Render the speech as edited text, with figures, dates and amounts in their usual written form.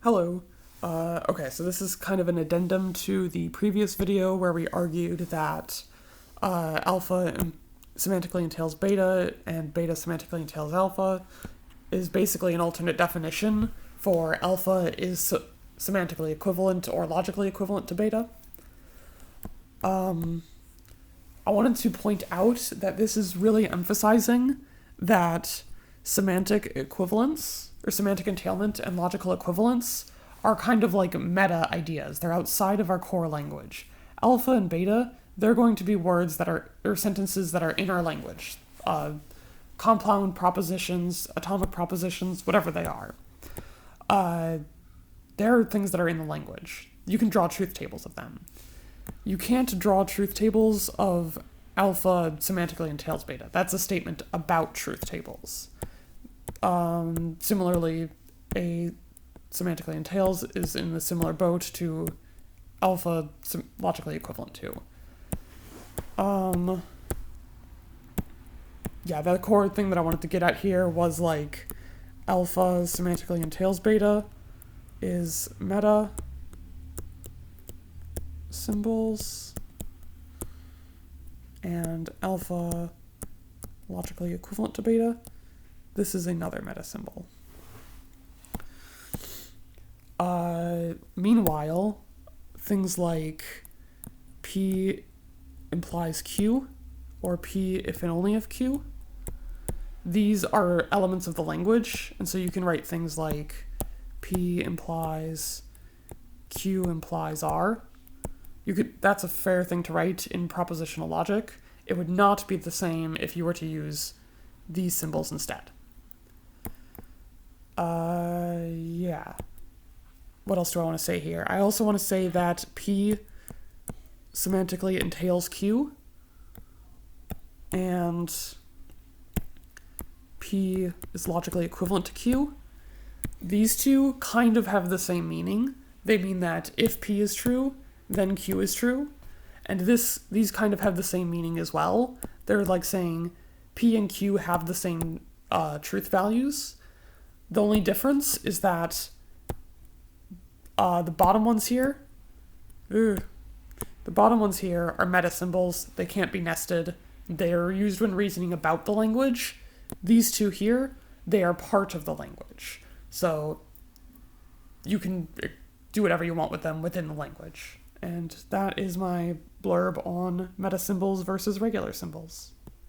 Hello. Okay, so this is kind of an addendum to the previous video where we argued that alpha semantically entails beta and beta semantically entails alpha is basically an alternate definition for alpha is semantically equivalent or logically equivalent to beta. I wanted to point out that this is really emphasizing that semantic equivalence or semantic entailment and logical equivalence are kind of like meta ideas. They're outside of our core language. Alpha and beta, they're going to be words that are, or sentences that are in our language. Compound propositions, atomic propositions, whatever they are. They're things that are in the language. You can draw truth tables of them. You can't draw truth tables of alpha semantically entails beta. That's a statement about truth tables. Similarly, a semantically entails is in the similar boat to alpha logically equivalent to. Yeah, the core thing that I wanted to get at here was like alpha semantically entails beta is meta symbols and alpha logically equivalent to beta. This is another meta symbol. Meanwhile, things like P implies Q or P if and only if Q, these are elements of the language, and so you can write things like P implies Q implies R. That's a fair thing to write in propositional logic. It would not be the same if you were to use these symbols instead. Yeah. What else do I want to say here? I also want to say that P semantically entails Q, and P is logically equivalent to Q. These two kind of have the same meaning. They mean that if P is true, then Q is true. And these kind of have the same meaning as well. They're like saying P and Q have the same truth values. The only difference is that the bottom ones here are meta symbols. They can't be nested. They're used when reasoning about the language. These two here, they are part of the language. So you can do whatever you want with them within the language. And that is my blurb on meta symbols versus regular symbols.